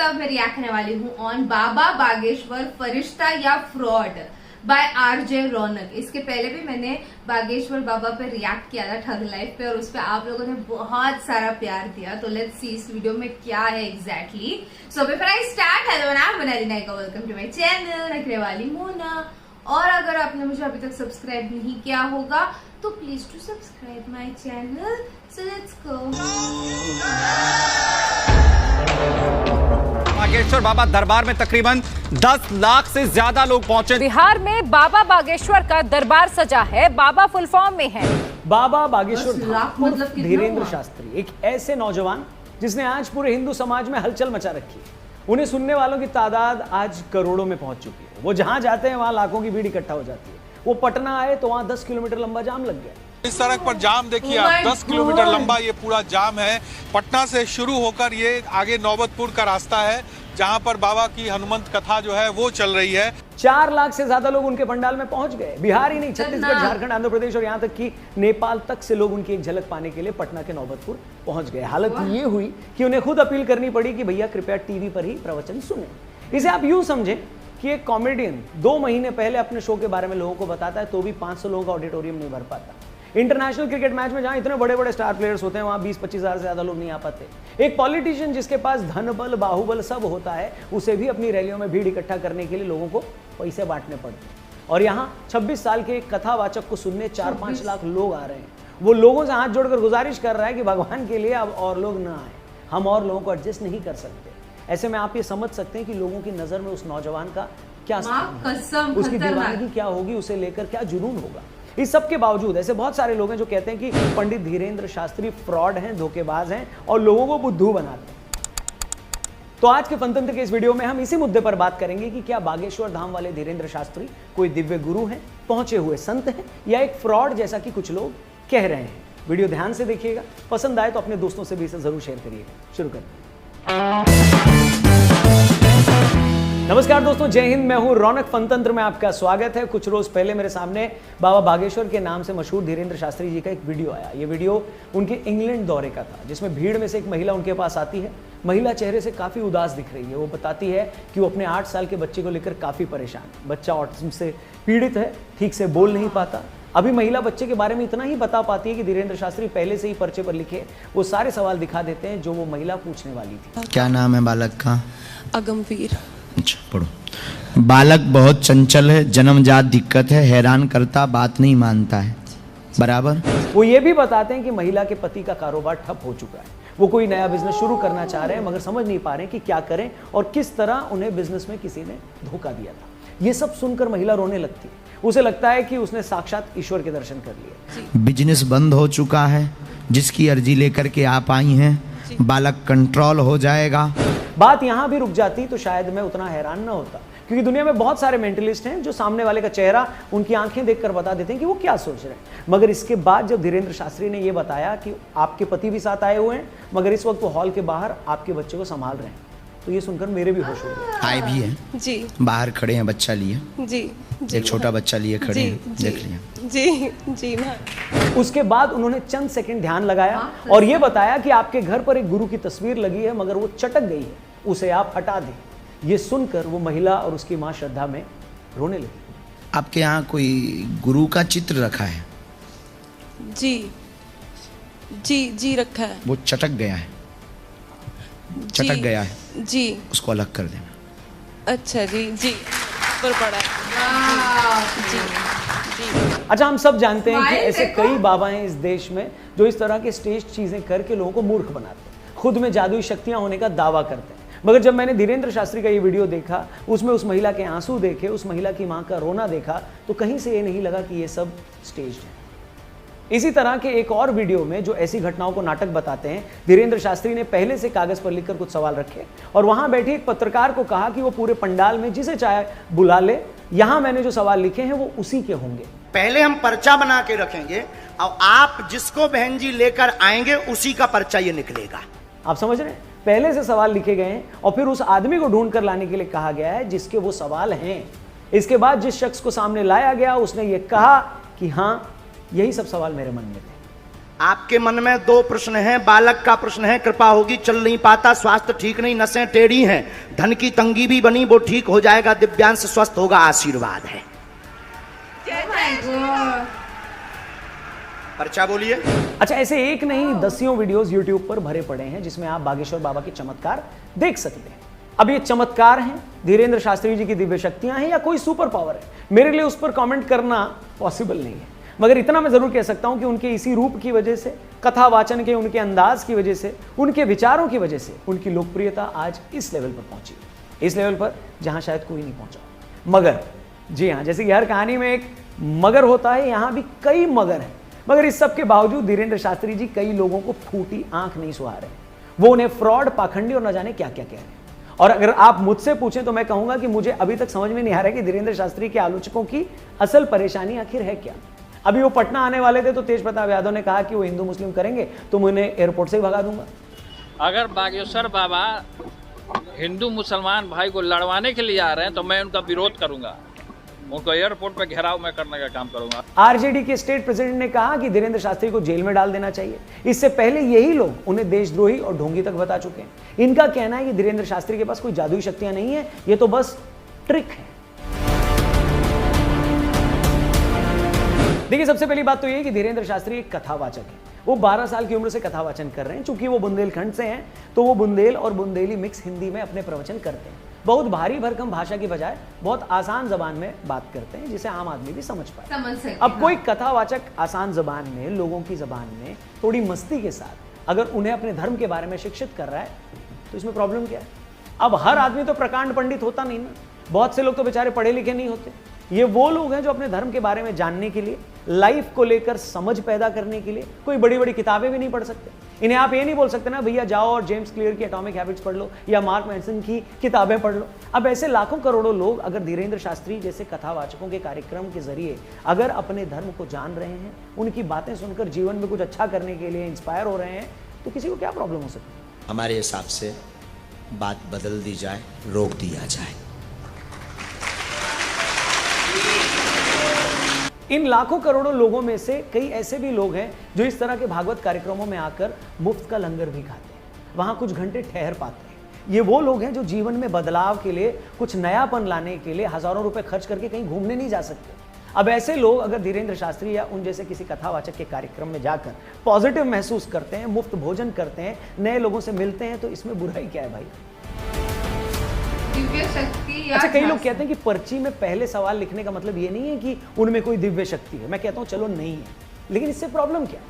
अब मैं रिएक्ट करने वाली हूँ ऑन बाबा बागेश्वर फरिश्ता या फ्रॉड बाय आरजे रौनक। इसके पहले भी मैंने बागेश्वर बाबा पे रिएक्ट किया था ठग लाइफ पे और उस पे आप लोगों ने बहुत सारा प्यार दिया। तो लेट्स सी इस वीडियो में क्या है exactly. So before I start, hello ना Monali Nayka, welcome to my channel रखने वाली मोना। और अगर आपने मुझे अभी तक सब्सक्राइब नहीं किया होगा तो please to subscribe my channel. So let's go. Bageshwar Baba दरबार में तकरीबन 10 लाख से ज्यादा लोग पहुंचे। बिहार में बाबा बागेश्वर का दरबार सजा है। बाबा फुल फॉर्म में है। बाबा बागेश्वर मतलब धीरेन्द्र शास्त्री एक ऐसे नौजवान जिसने आज पूरे हिंदू समाज में हलचल मचा रखी है। उन्हें सुनने वालों की तादाद आज करोड़ों में पहुंच चुकी है। वो जहां जाते हैं वहां लाखों की भीड़ इकट्ठा हो जाती है। वो पटना आए तो वहां 10 किलोमीटर लंबा जाम लग गया। इस सड़क पर जाम देखिए आप, 10 किलोमीटर लंबा ये पूरा जाम है। पटना से शुरू होकर ये आगे नौबतपुर का रास्ता है जहां पर बाबा की हनुमंत कथा जो है वो चल रही है। 4 लाख से ज्यादा लोग उनके पंडाल में पहुंच गए। बिहार ही नहीं, छत्तीसगढ़, झारखंड, आंध्र प्रदेश और यहां तक कि नेपाल तक से लोग उनकी एक झलक पाने के लिए पटना के नौबतपुर पहुंच गए। हालत ये हुई कि उन्हें खुद अपील करनी पड़ी कि भैया कृपया टीवी पर ही प्रवचन सुने। इसे आप यूं समझें कि एक कॉमेडियन 2 महीने पहले अपने शो के बारे में लोगों को बताता है तो भी 500 लोगों का ऑडिटोरियम नहीं भर पाता। इंटरनेशनल क्रिकेट मैच में जहां इतने बड़े बड़े स्टार प्लेयर्स होते हैं वहां 20-25 हजार से ज्यादा लोग नहीं आ पाते। एक पॉलिटिशियन जिसके पास धन बल बाहुबल सब होता है उसे भी अपनी रैलियों में भीड़ इकट्ठा करने के लिए लोगों को पैसे बांटने पड़ते हैं। और यहाँ 26 साल के एक कथावाचक को सुनने 4-5 लाख लोग आ रहे हैं। वो लोगों से हाथ जोड़कर गुजारिश कर रहा है कि भगवान के लिए अब और लोग ना आए, हम और लोगों को एडजस्ट नहीं कर सकते। ऐसे में आप ये समझ सकते हैं कि लोगों की नजर में उस नौजवान का क्या स्थान है, उसकी दीवानगी क्या होगी, उसे लेकर क्या जुनून होगा। इस सब के बावजूद ऐसे बहुत सारे लोग हैं जो कहते हैं कि पंडित धीरेन्द्र शास्त्री फ्रॉड हैं, धोखेबाज हैं और लोगों को बुद्धू बनाते हैं। तो आज के फनतंत्र के इस वीडियो में हम इसी मुद्दे पर बात करेंगे कि क्या बागेश्वर धाम वाले धीरेन्द्र शास्त्री कोई दिव्य गुरु हैं, पहुंचे हुए संत हैं या एक फ्रॉड जैसा कि कुछ लोग कह रहे हैं। वीडियो ध्यान से देखिएगा, पसंद आए तो अपने दोस्तों से भी इसे जरूर शेयर करिएगा। शुरू करते हैं। नमस्कार दोस्तों, जय हिंद। मैं हूं रौनक। फनतंत्र में आपका स्वागत है। कुछ रोज पहले मेरे सामने बाबा बागेश्वर के नाम से मशहूर धीरेन्द्र शास्त्री जी का एक वीडियो आया। ये वीडियो उनके इंग्लैंड दौरे का था जिसमें भीड़ में से एक महिला उनके पास आती है। महिला चेहरे से काफी उदास दिख रही है। वो बताती है कि वो अपने 8 साल के बच्चे को लेकर काफी परेशान है। बच्चा ऑटिज्म से पीड़ित है, ठीक से बोल नहीं पाता। अभी महिला बच्चे के बारे में इतना ही बता पाती है कि धीरेन्द्र शास्त्री पहले से ही पर्चे पर लिखे वो सारे सवाल दिखा देते हैं जो वो महिला पूछने वाली थी। क्या नाम है बालक का? अगमवीर। अच्छा, पढ़ो। बालक बहुत चंचल है, जन्मजात दिक्कत है, हैरान करता, बात नहीं मानता है। बराबर। वो ये भी बताते हैं कि महिला के पति का कारोबार ठप हो चुका है। वो कोई नया बिजनेस शुरू करना चाह रहे हैं मगर समझ नहीं पा रहे कि क्या करें और किस तरह उन्हें बिजनेस में किसी ने धोखा दिया था। ये सब सुनकर महिला रोने लगती है। उसे लगता है कि उसने साक्षात ईश्वर के दर्शन कर लिए। बिजनेस बंद हो चुका है, जिसकी अर्जी लेकर के आप आई हैं, बालक कंट्रोल हो जाएगा। बात यहां भी रुक जाती तो शायद मैं उतना हैरान ना होता, क्योंकि दुनिया में बहुत सारे मेंटलिस्ट हैं जो सामने वाले का चेहरा, उनकी आंखें देखकर बता देते हैं कि वो क्या सोच रहे हैं। मगर इसके बाद जब धीरेन्द्र शास्त्री ने ये बताया कि आपके पति भी साथ आए हुए हैं मगर इस वक्त वो हॉल के बाहर आपके बच्चे को संभाल रहे हैं, तो ये सुनकर मेरे भी होश हो गए। आए भी हैं जी, बाहर खड़े हैं, बच्चा लिए जी, जी, एक छोटा बच्चा लिए खड़े हैं, देख लिया। जी जी ना। उसके बाद उन्होंने चंद सेकंड ध्यान लगाया और ये बताया कि आपके घर पर एक गुरु की तस्वीर लगी है मगर वो चटक गई है, उसे आप हटा दें। ये सुनकर वो महिला और उसकी मां श्रद्धा में रोने लगी। आपके यहाँ कोई गुरु का चित्र रखा है? जी जी जी रखा है। वो चटक गया है, चटक गया है जी, उसको अलग कर देना। अच्छा जी जी, पर पड़ा है जी जी। अच्छा, हम सब जानते हैं कि ऐसे कई बाबा हैं इस देश में जो इस तरह के स्टेज चीजें करके लोगों को मूर्ख बनाते हैं, खुद में जादुई शक्तियां होने का दावा करते हैं। मगर जब मैंने धीरेन्द्र शास्त्री का ये वीडियो देखा, उसमें उस महिला के आंसू देखे, उस महिला की मां का रोना देखा, तो कहीं से ये नहीं लगा कि ये सब स्टेज है। इसी तरह के एक और वीडियो में जो ऐसी घटनाओं को नाटक बताते हैं, धीरेन्द्र शास्त्री ने पहले से कागज पर लिखकर कुछ सवाल रखे और वहां बैठे एक पत्रकार को कहा कि वो पूरे पंडाल में जिसे चाहे बुला ले, यहां मैंने जो सवाल लिखे हैं वो उसी के होंगे। पहले हम पर्चा बना के रखेंगे और आप जिसको बहन जी लेकर आएंगे उसी का पर्चा ये निकलेगा। आप समझ रहे हैं? पहले से सवाल लिखे गए हैं और फिर उस आदमी को ढूंढ कर लाने के लिए कहा गया है जिसके वो सवाल हैं। इसके बाद जिस शख्स को सामने लाया गया उसने ये कहा कि हाँ, यही सब सवाल मेरे मन में थे। आपके मन में 2 प्रश्न हैं। बालक का प्रश्न है, कृपा होगी, चल नहीं पाता, स्वास्थ्य ठीक नहीं, नसें टेढ़ी हैं, धन की तंगी भी बनी, वो ठीक हो जाएगा, दिव्यांश स्वस्थ होगा, आशीर्वाद है। पर्चा बोलिए। अच्छा, ऐसे एक नहीं दसियों वीडियोस यूट्यूब पर भरे पड़े हैं जिसमें आप बागेश्वर बाबा के चमत्कार देख सकते हैं। अब ये चमत्कार हैं, धीरेन्द्र शास्त्री जी की दिव्य शक्तियां हैं या कोई सुपर पावर है, मेरे लिए उस पर कमेंट करना पॉसिबल नहीं है। मगर इतना मैं जरूर कह सकता हूं कि उनके इसी रूप की वजह से, कथा वाचन के उनके अंदाज की वजह से, उनके विचारों की वजह से उनकी लोकप्रियता आज इस लेवल पर पहुंची, इस लेवल पर जहां शायद कोई नहीं पहुंचा। मगर जी हाँ, जैसे कि हर कहानी में एक मगर होता है, यहां भी कई मगर हैं। मगर इस सब के बावजूद धीरेन्द्र शास्त्री जी कई लोगों को फूटी आंख नहीं सुहा रहे। वो उन्हें फ्रॉड, पाखंडी और न जाने क्या क्या कह रहे हैं। और अगर आप मुझसे पूछें तो मैं कहूंगा कि मुझे अभी तक समझ में नहीं आ रहा है कि धीरेन्द्र शास्त्री के आलोचकों की असल परेशानी आखिर है क्या। अभी वो पटना आने वाले थे तो तेज प्रताप यादव ने कहा कि वो हिंदू मुस्लिम करेंगे तो मैं उन्हें एयरपोर्ट से ही भगा दूंगा। अगर बागेश्वर बाबा हिंदू मुसलमान भाई को लड़वाने के लिए आ रहे हैं तो मैं उनका विरोध करूंगा, उनको एयरपोर्ट पर घेराव मैं करने का काम करूंगा। आरजेडी के स्टेट प्रेसिडेंट ने कहा कि धीरेन्द्र शास्त्री को जेल में डाल देना चाहिए। इससे पहले यही लोग उन्हें देशद्रोही और ढोंगी तक बता चुके हैं। इनका कहना है कि धीरेन्द्र शास्त्री के पास कोई जादुई शक्तियां नहीं है, ये तो बस ट्रिक है। देखिए, सबसे पहली बात तो ये कि धीरेन्द्र शास्त्री एक कथावाचक है। वो 12 साल की उम्र से कथावाचन कर रहे हैं। चूंकि वो बुंदेलखंड से हैं तो वो बुंदेल और बुंदेली मिक्स हिंदी में अपने प्रवचन करते हैं। बहुत भारी भरकम भाषा की बजाय बहुत आसान जबान में बात करते हैं जिसे आम आदमी भी समझ पाए। अब कोई कथावाचक आसान जबान में, लोगों की जबान में थोड़ी मस्ती के साथ अगर उन्हें अपने धर्म के बारे में शिक्षित कर रहा है तो इसमें प्रॉब्लम क्या है। अब हर आदमी तो प्रकांड पंडित होता नहीं ना, बहुत से लोग तो बेचारे पढ़े लिखे नहीं होते। ये वो लोग हैं जो अपने धर्म के बारे में जानने के लिए, लाइफ को लेकर समझ पैदा करने के लिए कोई बड़ी बड़ी किताबें भी नहीं पढ़ सकते। इन्हें आप ये नहीं बोल सकते ना भैया जाओ और जेम्स क्लियर की एटॉमिक हैबिट्स पढ़ लो या मार्क मैनसन की किताबें पढ़ लो। अब ऐसे लाखों करोड़ों लोग अगर धीरेन्द्र शास्त्री जैसे कथावाचकों के कार्यक्रम के जरिए अगर अपने धर्म को जान रहे हैं, उनकी बातें सुनकर जीवन में कुछ अच्छा करने के लिए इंस्पायर हो रहे हैं, तो किसी को क्या प्रॉब्लम हो सकती है। हमारे हिसाब से बात बदल दी जाए, रोक दिया जाए। इन लाखों करोड़ों लोगों में से कई ऐसे भी लोग हैं जो इस तरह के भागवत कार्यक्रमों में आकर मुफ्त का लंगर भी खाते हैं, वहां कुछ घंटे ठहर पाते हैं। ये वो लोग हैं जो जीवन में बदलाव के लिए, कुछ नयापन लाने के लिए हजारों रुपए खर्च करके कहीं घूमने नहीं जा सकते। अब ऐसे लोग अगर धीरेन्द्र शास्त्री या उन जैसे किसी कथावाचक के कार्यक्रम में जाकर पॉजिटिव महसूस करते हैं, मुफ्त भोजन करते हैं, नए लोगों से मिलते हैं, तो इसमें बुराई क्या है भाई। दिव्य शक्ति या अच्छा, कई लोग कहते हैं कि पर्ची में पहले सवाल लिखने का मतलब ये नहीं है कि उनमें कोई दिव्य शक्ति है। मैं कहता हूं चलो नहीं है, लेकिन इससे प्रॉब्लम क्या है।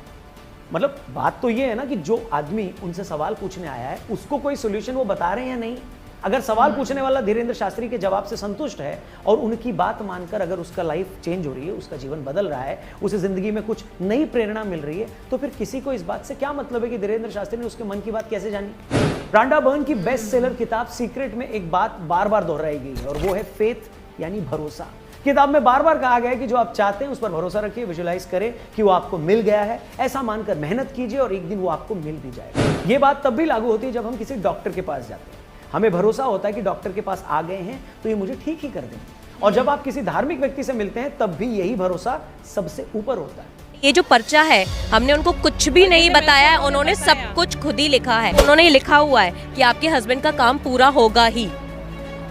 मतलब बात तो ये है ना कि जो आदमी उनसे सवाल पूछने आया है उसको कोई सोल्यूशन वो बता रहे हैं या नहीं। अगर सवाल पूछने वाला धीरेन्द्र शास्त्री के जवाब से संतुष्ट है और उनकी बात मानकर अगर उसका लाइफ चेंज हो रही है, उसका जीवन बदल रहा है, उसे जिंदगी में कुछ नई प्रेरणा मिल रही है, तो फिर किसी को इस बात से क्या मतलब है कि धीरेन्द्र शास्त्री ने उसके मन की बात कैसे जानी। रांडा बर्न की बेस्ट सेलर किताब सीक्रेट में एक बात बार बार दोहराई गई है और वो है फेथ यानी भरोसा। किताब में बार बार कहा गया है कि जो आप चाहते हैं उस पर भरोसा रखिए, विजुलाइज करें कि वो आपको मिल गया है, ऐसा मानकर मेहनत कीजिए और एक दिन वो आपको मिल भी जाएगा। ये बात तब भी लागू होती है जब हम किसी डॉक्टर के पास जाते हैं। हमें भरोसा होता है कि डॉक्टर के पास आ गए हैं तो ये मुझे ठीक ही कर देंगे। और जब आप किसी धार्मिक व्यक्ति से मिलते हैं तब भी यही भरोसा सबसे ऊपर होता है। ये जो पर्चा है, हमने उनको कुछ भी नहीं बताया है, उन्होंने सब कुछ खुद ही लिखा है। उन्होंने ये लिखा हुआ है कि आपके हस्बैंड का काम पूरा होगा ही।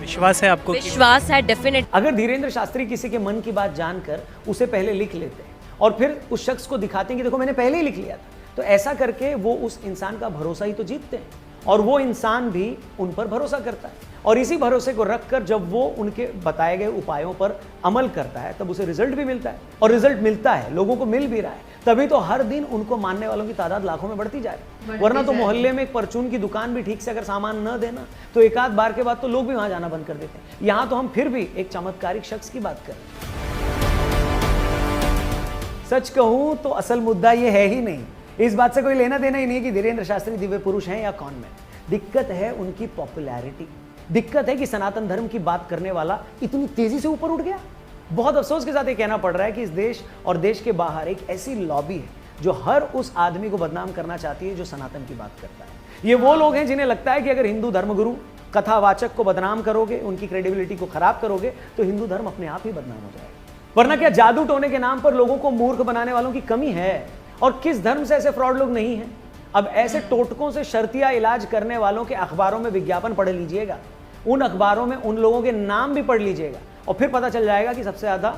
विश्वास है आपको? विश्वास है, डेफिनेट। अगर धीरेन्द्र शास्त्री किसी के मन की बात जानकर उसे पहले लिख लेते हैं और फिर उस शख्स को दिखाते हैं कि देखो मैंने पहले ही लिख लिया था, तो ऐसा करके वो उस इंसान का भरोसा ही तो जीतते हैं और वो इंसान भी उन पर भरोसा करता है। और इसी भरोसे को रखकर जब वो उनके बताए गए उपायों पर अमल करता है तब उसे रिजल्ट भी मिलता है। और रिजल्ट मिलता है, लोगों को मिल भी रहा है, तभी तो हर दिन उनको मानने वालों की तादाद लाखों में बढ़ती जा रही है। वरना तो मोहल्ले में एक परचून की दुकान भी ठीक से अगर सामान न देना तो एक आध बार के बाद तो लोग भी वहां जाना बंद कर देते हैं। यहां तो हम फिर भी एक चमत्कारिक शख्स की बात कर रहे हैं। सच कहूं तो असल मुद्दा ये है ही नहीं। इस बात से कोई लेना देना ही नहीं है कि धीरेन्द्र शास्त्री दिव्य पुरुष हैं या कौन में। दिक्कत है उनकी पॉपुलैरिटी। दिक्कत है कि सनातन धर्म की बात करने वाला इतनी तेजी से ऊपर उठ गया। बहुत अफसोस के साथ ये कहना पड़ रहा है कि इस देश और देश के बाहर एक ऐसी लॉबी है जो हर उस आदमी को बदनाम करना चाहती है जो सनातन की बात करता है। ये वो लोग हैं जिन्हें लगता है कि अगर हिंदू धर्मगुरु कथावाचक को बदनाम करोगे, उनकी क्रेडिबिलिटी को खराब करोगे, तो हिंदू धर्म अपने आप ही बदनाम हो जाएगा। वरना क्या जादू टोने के नाम पर लोगों को मूर्ख बनाने वालों की कमी है। और किस धर्म से ऐसे फ्रॉड लोग नहीं हैं? अब ऐसे टोटकों से शर्तिया इलाज करने वालों के अखबारों में विज्ञापन पढ़ लीजिएगा, उन अखबारों में उन लोगों के नाम भी पढ़ लीजिएगा और फिर पता चल जाएगा कि सबसे ज्यादा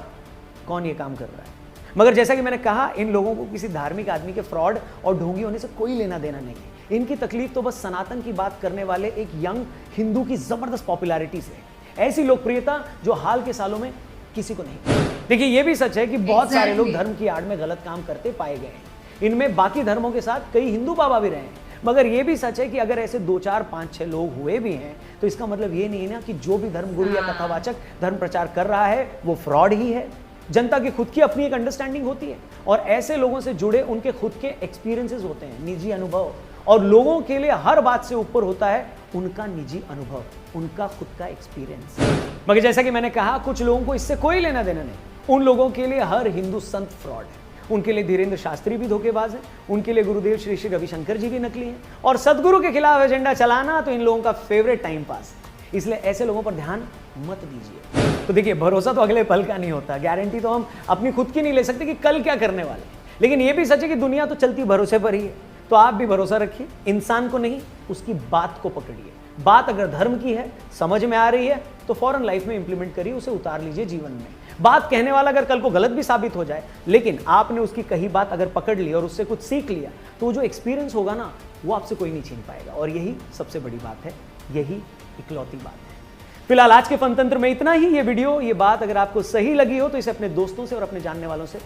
कौन ये काम कर रहा है। मगर जैसा कि मैंने कहा, इन लोगों को किसी धार्मिक आदमी के फ्रॉड और ढोंगी होने से कोई लेना देना नहीं है। इनकी तकलीफ तो बस सनातन की बात करने वाले एक यंग हिंदू की जबरदस्त पॉपुलैरिटी से है, ऐसी लोकप्रियता जो हाल के सालों में किसी को नहीं। देखिए, ये भी सच है कि बहुत सारे लोग धर्म की आड़ में गलत काम करते पाए गए हैं। इनमें बाकी धर्मों के साथ कई हिंदू बाबा भी रहे हैं। मगर यह भी सच है कि अगर ऐसे 2, 4, 5, 6 लोग हुए भी हैं तो इसका मतलब ये नहीं है ना कि जो भी धर्मगुरु या कथावाचक धर्म प्रचार कर रहा है वो फ्रॉड ही है। जनता की खुद की अपनी एक अंडरस्टैंडिंग होती है और ऐसे लोगों से जुड़े उनके खुद के एक्सपीरियंसेस होते हैं, निजी अनुभव, और लोगों के लिए हर बात से ऊपर होता है उनका निजी अनुभव, उनका खुद का एक्सपीरियंस। मगर जैसा कि मैंने कहा, कुछ लोगों को इससे कोई लेना देना नहीं। उन लोगों के लिए हर हिंदू संत फ्रॉड है, उनके लिए धीरेन्द्र शास्त्री भी धोखेबाज है, उनके लिए गुरुदेव श्री श्री रविशंकर जी भी नकली हैं, और सदगुरु के खिलाफ एजेंडा चलाना तो इन लोगों का फेवरेट टाइम पास है। इसलिए ऐसे लोगों पर ध्यान मत दीजिए। तो देखिए, भरोसा तो अगले पल का नहीं होता, गारंटी तो हम अपनी खुद की नहीं ले सकते कि कल क्या करने वाले, लेकिन यह भी सच है कि दुनिया तो चलती भरोसे पर ही है। तो आप भी भरोसा रखिए, इंसान को नहीं, उसकी बात को पकड़िए। बात अगर धर्म की है, समझ में आ रही है, तो फौरन लाइफ में इंप्लीमेंट करिए, उसे उतार लीजिए जीवन में। बात कहने वाला अगर कल को गलत भी साबित हो जाए, लेकिन आपने उसकी कही बात अगर पकड़ ली और उससे कुछ सीख लिया, तो जो एक्सपीरियंस होगा ना, वो आपसे कोई नहीं छीन पाएगा। और यही सबसे बड़ी बात है, यही इकलौती बात है। फिलहाल आज के फनतंत्र में इतना ही। ये वीडियो, ये बात अगर आपको सही लगी हो तो इसे अपने दोस्तों से और अपने जानने वालों से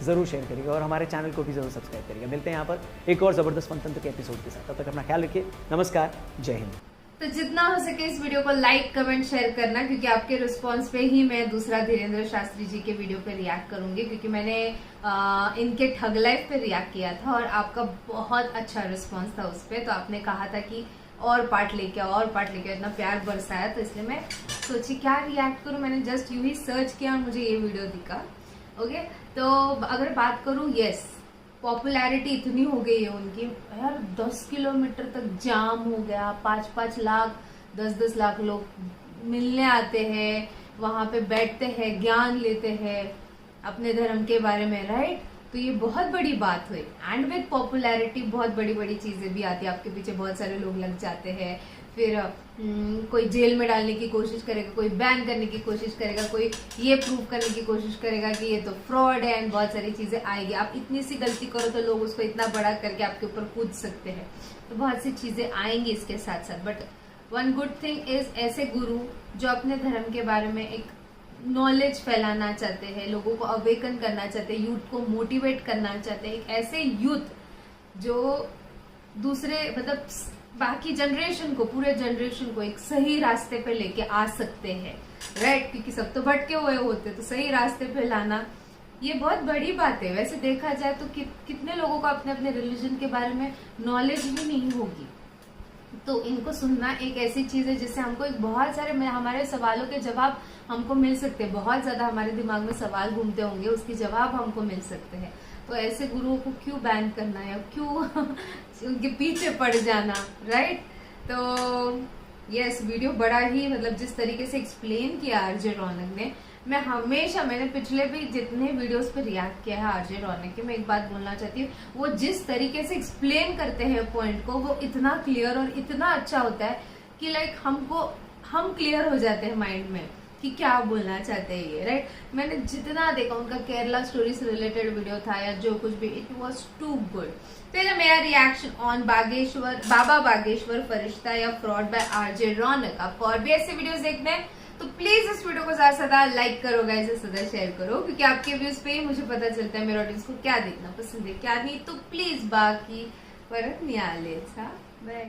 जरूर शेयर करिएगा और हमारे चैनल को भी जरूर सब्सक्राइब करिएगा। मिलते हैं यहाँ पर एक और जबरदस्त फनतंत्र के एपिसोड के साथ। तब तक अपना ख्याल रखिए। नमस्कार, जय हिंद। तो जितना हो सके इस वीडियो को लाइक, कमेंट, शेयर करना, क्योंकि आपके रिस्पांस पे ही मैं दूसरा धीरेन्द्र शास्त्री जी के वीडियो पे रिएक्ट करूंगी, क्योंकि मैंने इनके ठग लाइफ पे रिएक्ट किया था और आपका बहुत अच्छा रिस्पांस था उस पे। तो आपने कहा था कि और पार्ट लेके आओ, और पार्ट लेके आओ, इतना प्यार बरसाया, तो इसलिए मैं सोची क्या रिएक्ट करूं। मैंने जस्ट यूं ही सर्च किया और मुझे ये वीडियो दिखा। ओके, तो अगर बात करूं, यस, पॉपुलैरिटी इतनी हो गई है उनकी, यार 10 किलोमीटर तक जाम हो गया, 5-5 लाख 10-10 लाख लोग मिलने आते हैं, वहां पे बैठते हैं, ज्ञान लेते हैं अपने धर्म के बारे में, राइट। तो ये बहुत बड़ी बात हुई। एंड विद पॉपुलैरिटी बहुत बड़ी बड़ी चीजें भी आती है, आपके पीछे बहुत सारे लोग लग जाते हैं, फिर कोई जेल में डालने की कोशिश करेगा, कोई बैन करने की कोशिश करेगा, कोई ये प्रूव करने की कोशिश करेगा कि ये तो फ्रॉड है, एंड बहुत सारी चीजें आएगी। आप इतनी सी गलती करो तो लोग उसको इतना बड़ा करके आपके ऊपर कूद सकते हैं, तो बहुत सी चीजें आएंगी इसके साथ साथ। But one good thing is, ऐसे गुरु जो अपने धर्म के बारे में एक नॉलेज फैलाना चाहते हैं, लोगों को अवेकन करना चाहते हैं, यूथ को मोटिवेट करना चाहते हैं, एक ऐसे यूथ जो दूसरे मतलब बाकी जनरेशन को, पूरे जनरेशन को एक सही रास्ते पे लेके आ सकते हैं, राइट। क्योंकि सब तो भटके हुए होते, तो सही रास्ते पे लाना ये बहुत बड़ी बात है। वैसे देखा जाए तो कितने लोगों को अपने अपने रिलीजन के बारे में नॉलेज भी नहीं होगी, तो इनको सुनना एक ऐसी चीज है जिससे हमको एक बहुत सारे हमारे सवालों के जवाब हमको मिल सकते हैं। बहुत ज्यादा हमारे दिमाग में सवाल घूमते होंगे, उसके जवाब हमको मिल सकते हैं। तो ऐसे गुरुओं को क्यों बैन करना या क्यों उनके पीछे पड़ जाना, राइट। तो यस, वीडियो बड़ा ही मतलब जिस तरीके से एक्सप्लेन किया आरजे रौनक ने, मैंने पिछले भी जितने वीडियोस पे रिएक्ट किया है आरजे रौनक के, मैं एक बात बोलना चाहती हूँ, वो जिस तरीके से एक्सप्लेन करते हैं पॉइंट को, वो इतना क्लियर और इतना अच्छा होता है कि लाइक हम क्लियर हो जाते हैं माइंड में कि क्या बोलना चाहते हैं ये, राइट। मैंने जितना देखा उनका केरला स्टोरी से रिलेटेड वीडियो था या जो कुछ भी, इट वॉज टू गुड। तो ये मेरा रिएक्शन ऑन बाबा बागेश्वर फरिश्ता या फ्रॉड बाय आरजे रौनक। आपको और भी ऐसे वीडियोस देखने हैं तो प्लीज इस वीडियो को ज्यादा लाइक करो गाइस, ज्यादा शेयर करो, क्योंकि आपके व्यूज पे ही मुझे पता चलता है मेरे ऑडियंस को क्या देखना पसंद है क्या नहीं। तो प्लीज बाकी परत नहीं आले। बाय।